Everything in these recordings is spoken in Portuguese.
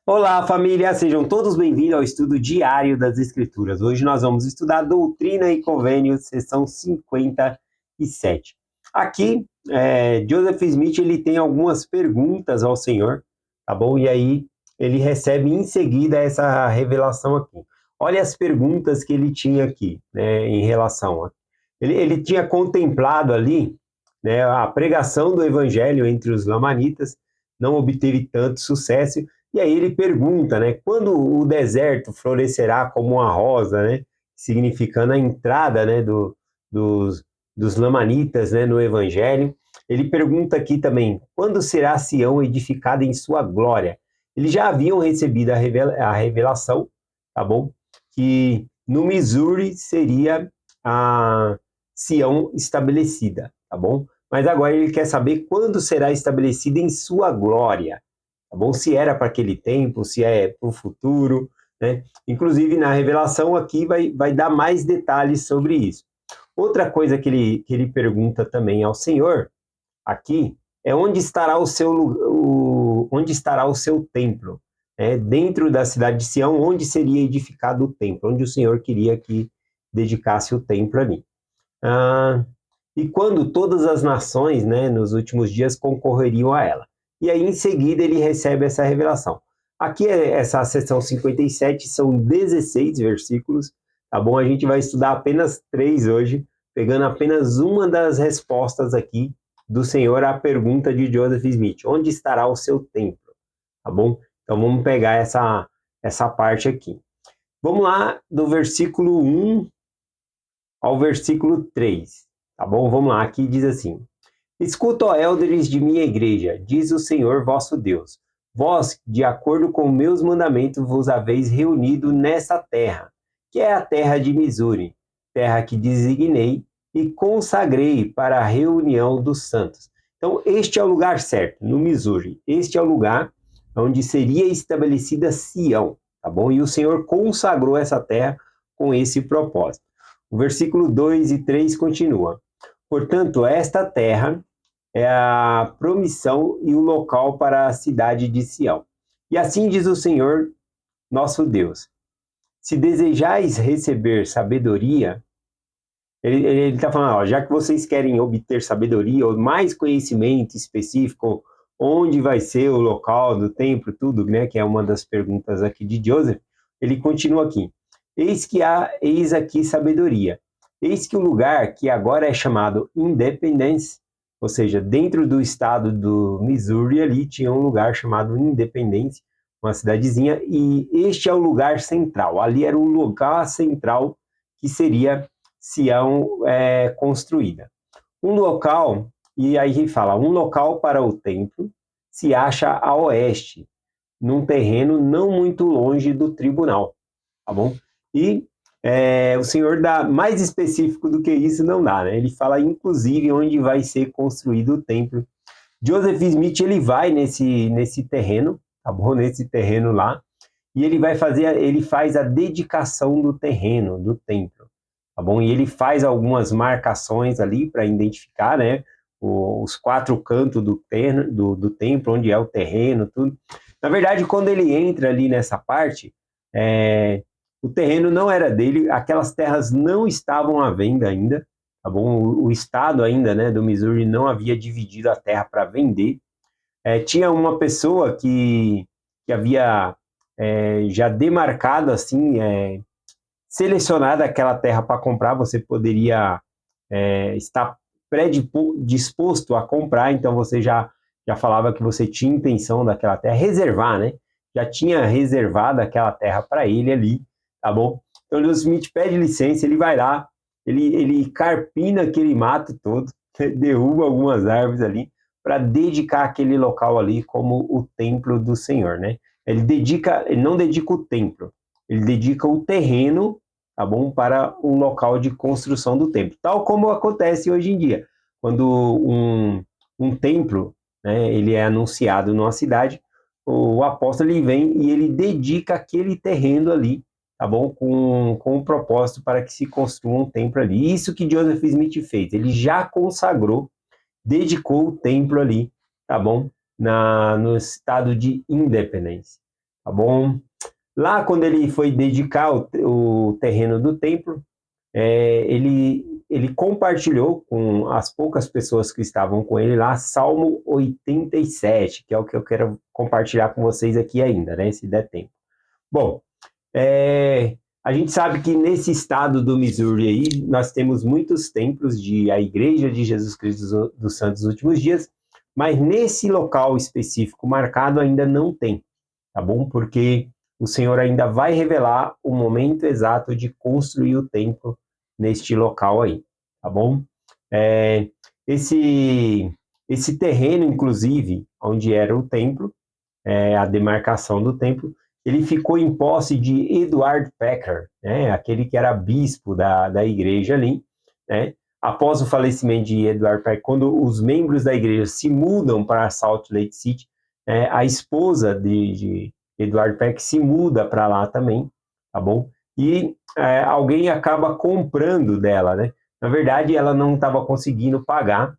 Olá, família! Sejam todos bem-vindos ao estudo diário das Escrituras. Hoje nós vamos estudar Doutrina e Convênios, seção 57. Aqui, Joseph Smith ele tem algumas perguntas ao Senhor, tá bom? E aí ele recebe em seguida essa revelação aqui. Olha as perguntas que ele tinha aqui, né, em relação a... Ele tinha contemplado ali, né, a pregação do evangelho entre os lamanitas, não obteve tanto sucesso. E aí ele pergunta, né, quando o deserto florescerá como uma rosa, né, significando a entrada, né, dos lamanitas, né, no Evangelho. Ele pergunta aqui também, quando será Sião edificada em sua glória? Eles já haviam recebido a revelação, tá bom? Que no Missouri seria a Sião estabelecida, tá bom? Mas agora ele quer saber quando será estabelecida em sua glória. Tá bom? Se era para aquele tempo, se é para o futuro, né? Inclusive, na revelação aqui vai dar mais detalhes sobre isso. Outra coisa que ele pergunta também ao Senhor, aqui, é onde estará onde estará o seu templo? Dentro da cidade de Sião, onde seria edificado o templo? Onde o Senhor queria que dedicasse o templo ali. E quando todas as nações, né, nos últimos dias concorreriam a ela. E aí, em seguida, ele recebe essa revelação. Aqui, essa seção 57, são 16 versículos, tá bom? A gente vai estudar apenas 3 hoje, pegando apenas uma das respostas aqui do Senhor à pergunta de Joseph Smith. Onde estará o seu templo? Tá bom? Então, vamos pegar essa parte aqui. Vamos lá, do versículo 1 ao versículo 3, tá bom? Vamos lá, aqui diz assim: Escuta, ó élderes de minha igreja, diz o Senhor vosso Deus. Vós, de acordo com meus mandamentos, vos haveis reunido nessa terra, que é a terra de Missouri, terra que designei e consagrei para a reunião dos santos. Então, este é o lugar certo, no Missouri. Este é o lugar onde seria estabelecida Sião, tá bom? E o Senhor consagrou essa terra com esse propósito. O versículo 2 e 3 continua. Portanto, esta terra é a promissão e o local para a cidade de Sião. E assim diz o Senhor, nosso Deus: se desejais receber sabedoria, ele está falando, ó, já que vocês querem obter sabedoria ou mais conhecimento específico, onde vai ser o local do templo, tudo, né, que é uma das perguntas aqui de Joseph, ele continua aqui. Eis aqui sabedoria. Eis que o lugar que agora é chamado Independence, ou seja, dentro do estado do Missouri ali tinha um lugar chamado Independence, uma cidadezinha, e este é o lugar central. Ali era o lugar central que seria Sião construída. Um local, e aí ele fala, um local para o templo se acha a oeste, num terreno não muito longe do tribunal, tá bom? E o Senhor dá mais específico do que isso, não dá, né? Ele fala, inclusive, onde vai ser construído o templo. Joseph Smith, ele vai nesse terreno, tá bom? Nesse terreno lá, e ele faz a dedicação do terreno, do templo, tá bom? E ele faz algumas marcações ali para identificar, né, os 4 cantos do templo, onde é o terreno, tudo. Na verdade, quando ele entra ali nessa parte, o terreno não era dele, aquelas terras não estavam à venda ainda, tá bom? O estado ainda, né, do Missouri não havia dividido a terra para vender. Tinha uma pessoa que havia já demarcado assim, selecionado aquela terra para comprar, você poderia estar predisposto a comprar, então você já falava que você tinha intenção daquela terra, reservar, né? Já tinha reservado aquela terra para ele ali, tá bom? Então o Smith pede licença, ele vai lá, ele carpina aquele mato todo, derruba algumas árvores ali, para dedicar aquele local ali como o templo do Senhor, né? Ele não dedica o templo, ele dedica o terreno, tá bom, para um local de construção do templo, tal como acontece hoje em dia, quando um templo, né, ele é anunciado numa cidade, o apóstolo ele vem e ele dedica aquele terreno ali, tá bom, com um propósito para que se construa um templo ali. Isso que Joseph Smith fez, ele já consagrou, dedicou o templo ali, tá bom, no estado de Independence. tá bom? Lá, quando ele foi dedicar o terreno do templo, ele compartilhou com as poucas pessoas que estavam com ele lá, Salmo 87, que é o que eu quero compartilhar com vocês aqui ainda, né, se der tempo. Bom, a gente sabe que nesse estado do Missouri aí, nós temos muitos templos de a Igreja de Jesus Cristo dos Santos Últimos Dias, mas nesse local específico marcado ainda não tem, tá bom? Porque o Senhor ainda vai revelar o momento exato de construir o templo neste local aí, tá bom? Esse terreno, inclusive, onde era o templo, a demarcação do templo, ele ficou em posse de Edward Packer, né, aquele que era bispo da igreja ali, né? Após o falecimento de Edward Packer, quando os membros da igreja se mudam para Salt Lake City, a esposa de Edward Packer se muda para lá também, tá bom? E alguém acaba comprando dela, né? Na verdade, ela não estava conseguindo pagar,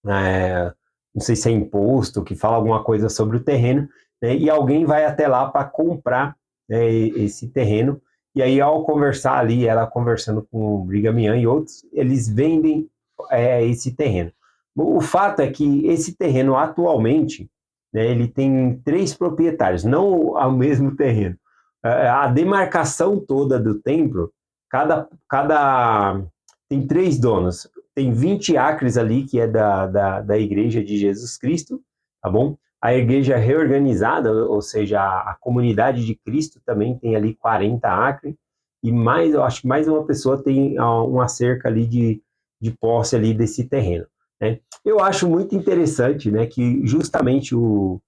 não sei se é imposto, que fala alguma coisa sobre o terreno, né, e alguém vai até lá para comprar, né, esse terreno, e aí ao conversar ali, ela conversando com o Brigham Young e outros, eles vendem esse terreno. O fato é que esse terreno atualmente, né, ele tem 3 proprietários, não o mesmo terreno. A demarcação toda do templo, tem 3 donos. Tem 20 acres ali, que é da Igreja de Jesus Cristo, tá bom? A igreja reorganizada, ou seja, a comunidade de Cristo também tem ali 40 acres, e mais, eu acho que mais uma pessoa tem uma cerca ali de posse ali desse terreno, né? Eu acho muito interessante, né, que justamente o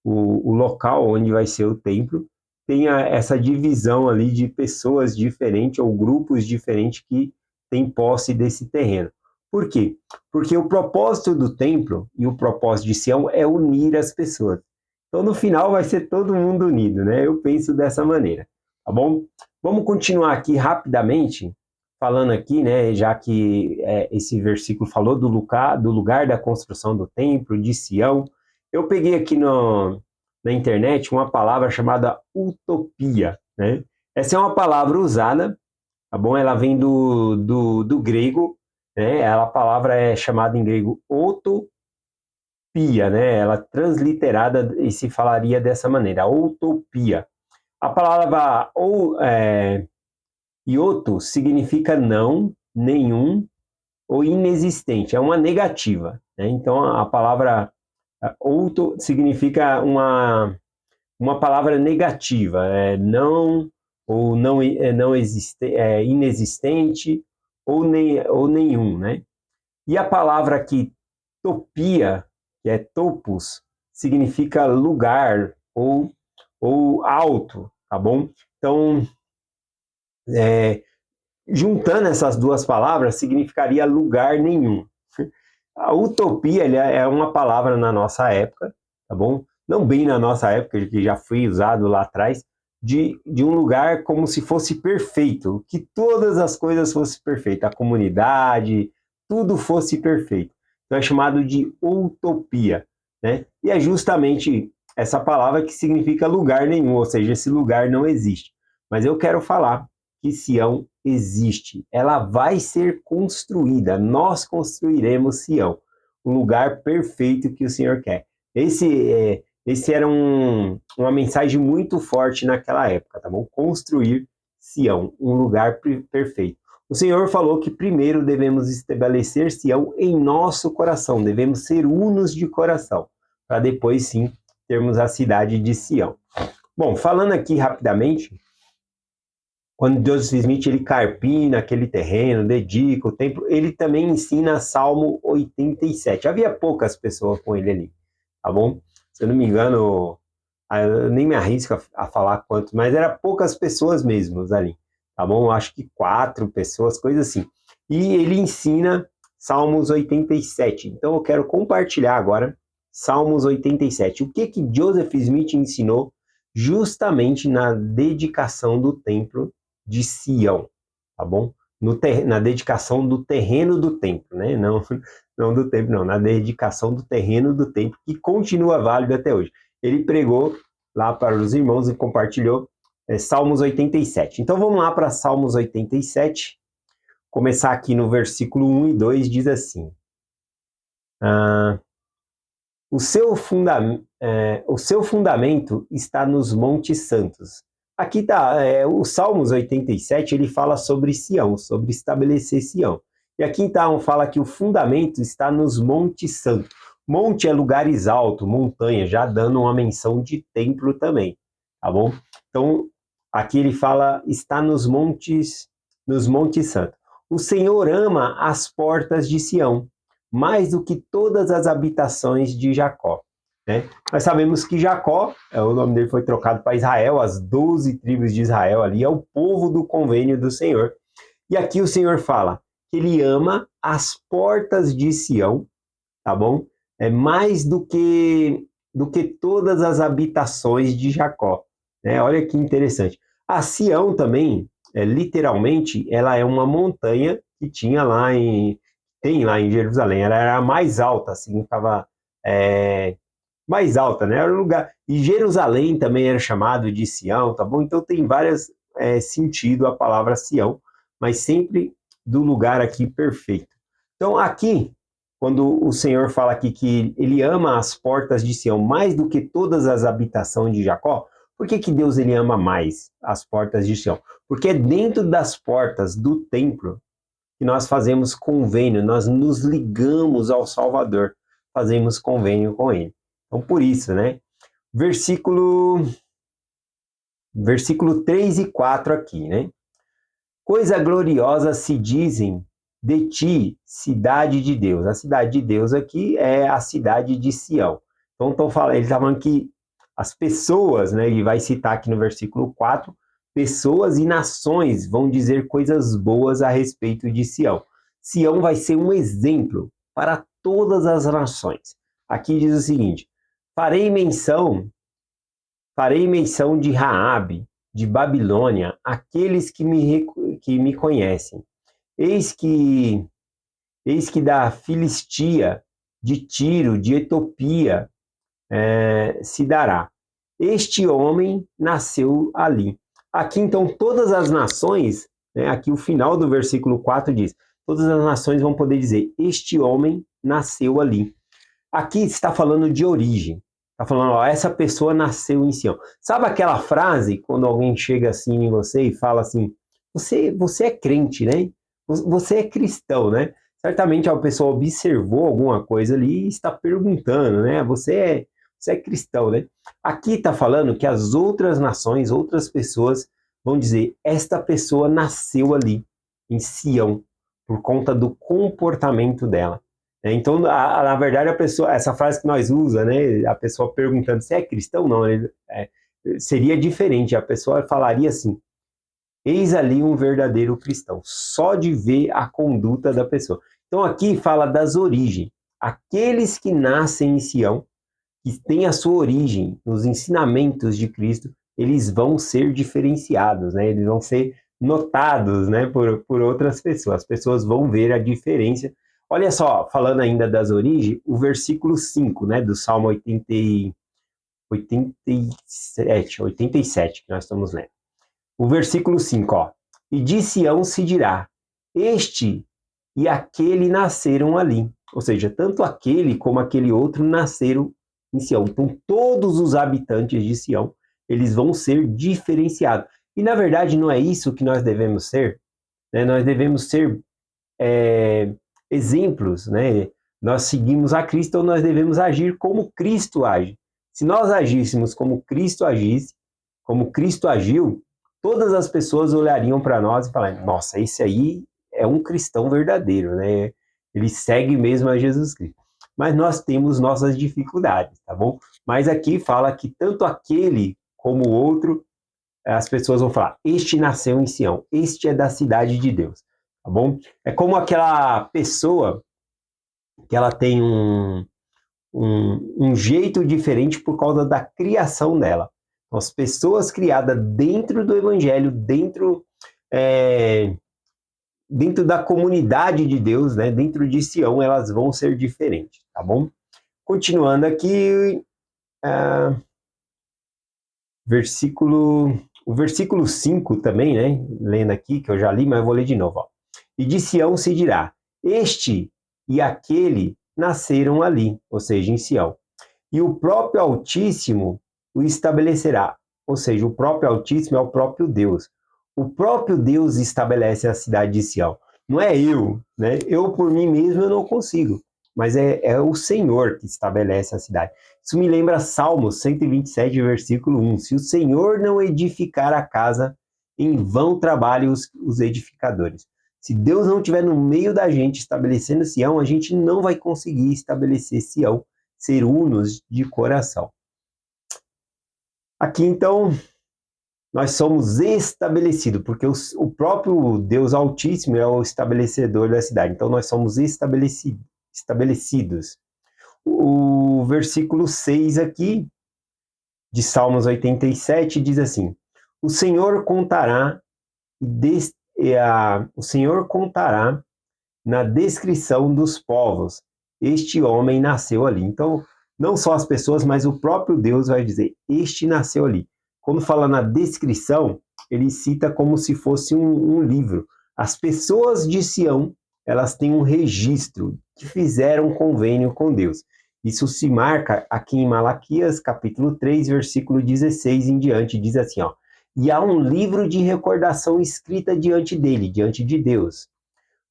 local onde vai ser o templo tenha essa divisão ali de pessoas diferentes ou grupos diferentes que têm posse desse terreno. Por quê? Porque o propósito do templo e o propósito de Sião é unir as pessoas. Então, no final, vai ser todo mundo unido, né? Eu penso dessa maneira, tá bom? Vamos continuar aqui rapidamente, falando aqui, né? Já que esse versículo falou do lugar da construção do templo, de Sião. Eu peguei aqui na internet uma palavra chamada utopia, né? Essa é uma palavra usada, tá bom? Ela vem do grego, né? A palavra é chamada em grego utopia, né? Ela transliterada e se falaria dessa maneira, utopia. A palavra ioto significa não, nenhum ou inexistente, é uma negativa, né? Então a palavra outo significa uma palavra negativa, não ou não, não existe, inexistente ou nenhum, né? E a palavra aqui, topia, que é topos, significa lugar ou alto, tá bom? Então, juntando essas duas palavras, significaria lugar nenhum. A utopia é uma palavra na nossa época, tá bom? Não bem na nossa época, que já foi usado lá atrás, de um lugar como se fosse perfeito, que todas as coisas fossem perfeitas, a comunidade, tudo fosse perfeito. Então é chamado de utopia, né? E é justamente essa palavra que significa lugar nenhum, ou seja, esse lugar não existe. Mas eu quero falar que Sião existe, ela vai ser construída, nós construiremos Sião, o lugar perfeito que o Senhor quer. Esse era uma mensagem muito forte naquela época, tá bom? Construir Sião, um lugar perfeito. O Senhor falou que primeiro devemos estabelecer Sião em nosso coração, devemos ser unos de coração, para depois sim termos a cidade de Sião. Bom, falando aqui rapidamente, quando Joseph Smith ele carpina aquele terreno, dedica o templo, ele também ensina Salmo 87. Havia poucas pessoas com ele ali, tá bom? Se eu não me engano, eu nem me arrisco a falar quantos, mas era poucas pessoas mesmo ali, tá bom? Acho que 4 pessoas, coisa assim. E ele ensina Salmos 87. Então eu quero compartilhar agora Salmos 87. O que Joseph Smith ensinou justamente na dedicação do templo de Sião, tá bom? Na dedicação do terreno do templo, né? Não do templo, não, na dedicação do terreno do templo, que continua válido até hoje. Ele pregou lá para os irmãos e compartilhou Salmos 87. Então vamos lá para Salmos 87, começar aqui no versículo 1 e 2, diz assim: o seu fundamento está nos montes santos. Aqui está, o Salmos 87, ele fala sobre Sião, sobre estabelecer Sião. E aqui então fala que o fundamento está nos montes santos. Monte é lugares altos, montanha, já dando uma menção de templo também, tá bom? Então, aqui ele fala, está nos montes santos. O Senhor ama as portas de Sião, mais do que todas as habitações de Jacó. Né? Nós sabemos que Jacó, o nome dele foi trocado para Israel, as 12 tribos de Israel ali, é o povo do convênio do Senhor. E aqui o Senhor fala que ele ama as portas de Sião, tá bom? Mais do que todas as habitações de Jacó. Né? Olha que interessante. A Sião também, literalmente, ela é uma montanha que tem lá em Jerusalém. Ela era a mais alta, assim, estava mais alta, né? Era um lugar. E Jerusalém também era chamado de Sião, tá bom? Então tem vários sentido a palavra Sião, mas sempre do lugar aqui perfeito. Então aqui, quando o Senhor fala aqui que ele ama as portas de Sião mais do que todas as habitações de Jacó, por que Deus ele ama mais as portas de Sião? Porque é dentro das portas do templo que nós fazemos convênio, nós nos ligamos ao Salvador, fazemos convênio com ele. Então, por isso, né? Versículo 3 e 4 aqui, né? Coisa gloriosa se dizem de ti, cidade de Deus. A cidade de Deus aqui é a cidade de Sião. Então, ele está falando que as pessoas, né? Ele vai citar aqui no versículo 4, pessoas e nações vão dizer coisas boas a respeito de Sião. Sião vai ser um exemplo para todas as nações. Aqui diz o seguinte: farei menção de Raabe, de Babilônia, aqueles que me conhecem. Eis que da Filistia, de Tiro, de Etiópia, se dará. Este homem nasceu ali. Aqui, então, todas as nações, né, aqui o final do versículo 4 diz, todas as nações vão poder dizer, este homem nasceu ali. Aqui está falando de origem. Está falando, ó, essa pessoa nasceu em Sião. Sabe aquela frase, quando alguém chega assim em você e fala assim, você é crente, né? Você é cristão, né? Certamente a pessoa observou alguma coisa ali e está perguntando, né? Você é cristão, né? Aqui está falando que as outras nações, outras pessoas vão dizer, esta pessoa nasceu ali, em Sião, por conta do comportamento dela. Então, na verdade, a pessoa, essa frase que nós usa, né? A pessoa perguntando se é cristão, não, seria diferente. A pessoa falaria assim: eis ali um verdadeiro cristão, só de ver a conduta da pessoa. Então, aqui fala das origens. Aqueles que nascem em Sião, que têm a sua origem nos ensinamentos de Cristo, eles vão ser diferenciados, né? Eles vão ser notados, né? Por outras pessoas. As pessoas vão ver a diferença. Olha só, falando ainda das origens, o versículo 5, né, do Salmo 87, que nós estamos lendo. O versículo 5, ó. E de Sião se dirá, este e aquele nasceram ali. Ou seja, tanto aquele como aquele outro nasceram em Sião. Então, todos os habitantes de Sião, eles vão ser diferenciados. E, na verdade, não é isso que nós devemos ser. Né? Nós devemos ser exemplos, né? Nós seguimos a Cristo, então nós devemos agir como Cristo age. Se nós agíssemos como Cristo agisse, como Cristo agiu, todas as pessoas olhariam para nós e falariam, nossa, esse aí é um cristão verdadeiro, né? Ele segue mesmo a Jesus Cristo. Mas nós temos nossas dificuldades, tá bom? Mas aqui fala que tanto aquele como o outro, as pessoas vão falar, este nasceu em Sião, este é da cidade de Deus, tá bom? É como aquela pessoa que ela tem um jeito diferente por causa da criação dela. Então, as pessoas criadas dentro do Evangelho, dentro da comunidade de Deus, né, dentro de Sião, elas vão ser diferentes, tá bom? Continuando aqui, o versículo 5 também, né? Lendo aqui, que eu já li, mas eu vou ler de novo. Ó. E de Sião se dirá, este e aquele nasceram ali, ou seja, em Sião. E o próprio Altíssimo o estabelecerá, ou seja, o próprio Altíssimo é o próprio Deus. O próprio Deus estabelece a cidade de Sião. Não é eu, né? Eu por mim mesmo eu não consigo, mas é o Senhor que estabelece a cidade. Isso me lembra Salmos 127, versículo 1. Se o Senhor não edificar a casa, em vão trabalham os edificadores. Se Deus não estiver no meio da gente estabelecendo Sião, a gente não vai conseguir estabelecer Sião, ser unos de coração. Aqui então, nós somos estabelecidos, porque o próprio Deus Altíssimo é o estabelecedor da cidade. Então nós somos estabelecidos. O versículo 6 aqui, de Salmos 87, diz assim, o Senhor contará na descrição dos povos, este homem nasceu ali. Então, não só as pessoas, mas o próprio Deus vai dizer, este nasceu ali. Quando fala na descrição, ele cita como se fosse um livro. As pessoas de Sião, elas têm um registro que fizeram um convênio com Deus. Isso se marca aqui em Malaquias, capítulo 3, versículo 16 em diante, diz assim, ó, e há um livro de recordação escrita diante dele, diante de Deus,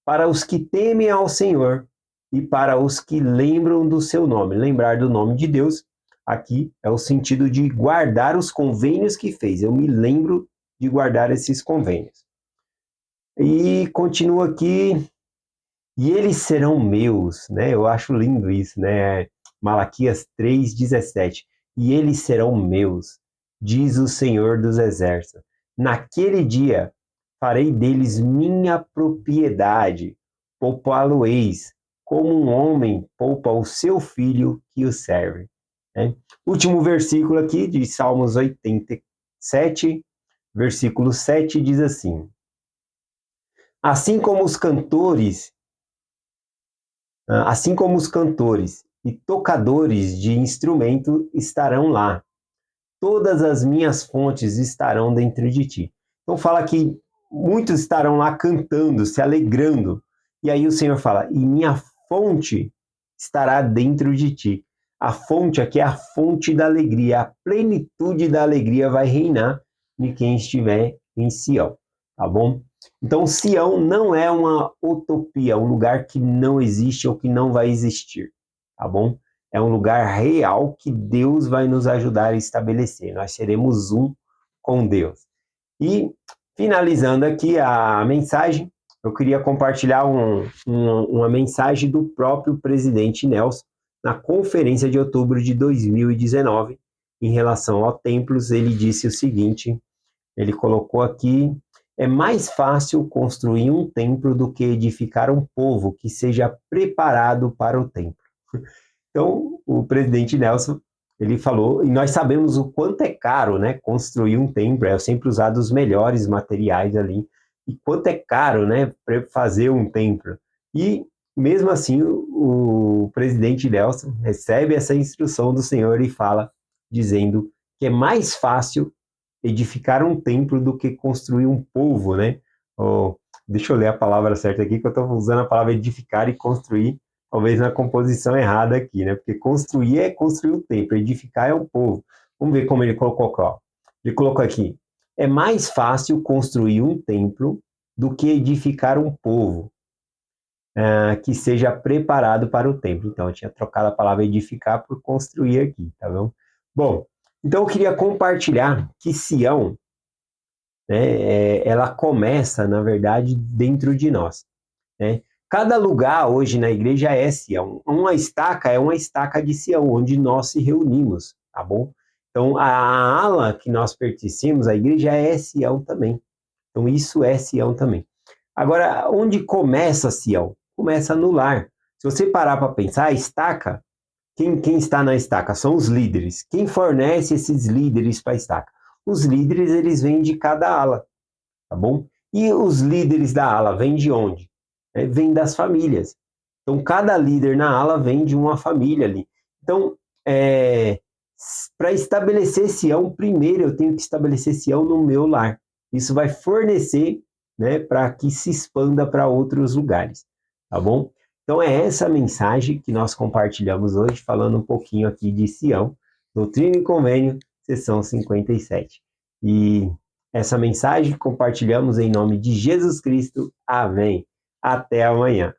para os que temem ao Senhor e para os que lembram do seu nome. Lembrar do nome de Deus, aqui é o sentido de guardar os convênios que fez. Eu me lembro de guardar esses convênios. E continua aqui, e eles serão meus, né? Eu acho lindo isso, né? Malaquias 3:17. E eles serão meus, diz o Senhor dos Exércitos. Naquele dia farei deles minha propriedade, poupá-lo-eis, como um homem poupa o seu filho que o serve. Né? Último versículo aqui de Salmos 87, versículo 7, diz assim, assim como os cantores e tocadores de instrumento estarão lá, todas as minhas fontes estarão dentro de ti. Então fala que muitos estarão lá cantando, se alegrando. E aí o Senhor fala, e minha fonte estará dentro de ti. A fonte aqui é a fonte da alegria, a plenitude da alegria vai reinar de quem estiver em Sião, tá bom? Então Sião não é uma utopia, um lugar que não existe ou que não vai existir, tá bom? É um lugar real que Deus vai nos ajudar a estabelecer. Nós seremos um com Deus. E, finalizando aqui a mensagem, eu queria compartilhar uma mensagem do próprio presidente Nelson na conferência de outubro de 2019, em relação ao templos. Ele disse o seguinte, ele colocou aqui, é mais fácil construir um templo do que edificar um povo que seja preparado para o templo. Então, o presidente Nelson, ele falou, e nós sabemos o quanto é caro, né, construir um templo, é sempre usado os melhores materiais ali, e quanto é caro, né, fazer um templo. E, mesmo assim, o presidente Nelson recebe essa instrução do Senhor e fala, dizendo que é mais fácil edificar um templo do que construir um povo, né? Oh, deixa eu ler a palavra certa aqui, que eu estou usando a palavra edificar e construir, talvez na composição errada aqui, né? Porque construir é construir o templo, edificar é o povo. Vamos ver como ele colocou aqui, ó. Ele colocou aqui, é mais fácil construir um templo do que edificar um povo que seja preparado para o templo. Então, eu tinha trocado a palavra edificar por construir aqui, tá bom? Bom, então eu queria compartilhar que Sião, né, ela começa, na verdade, dentro de nós, né? Cada lugar hoje na igreja é Sião. Uma estaca é uma estaca de Sião, onde nós se reunimos, tá bom? Então, a ala que nós pertencemos, a igreja é Sião também. Então, isso é Sião também. Agora, onde começa Sião? Começa no lar. Se você parar para pensar, a estaca, quem está na estaca? São os líderes. Quem fornece esses líderes para a estaca? Os líderes, eles vêm de cada ala, tá bom? E os líderes da ala vêm de onde? Vêm das famílias. Então, cada líder na ala vem de uma família ali. Então, Para estabelecer Sião, primeiro eu tenho que estabelecer Sião no meu lar. Isso vai fornecer, né, para que se expanda para outros lugares, tá bom? Então é essa mensagem que nós compartilhamos hoje, falando um pouquinho aqui de Sião, Doutrina e Convênio, sessão 57. E essa mensagem compartilhamos em nome de Jesus Cristo. Amém. Até amanhã.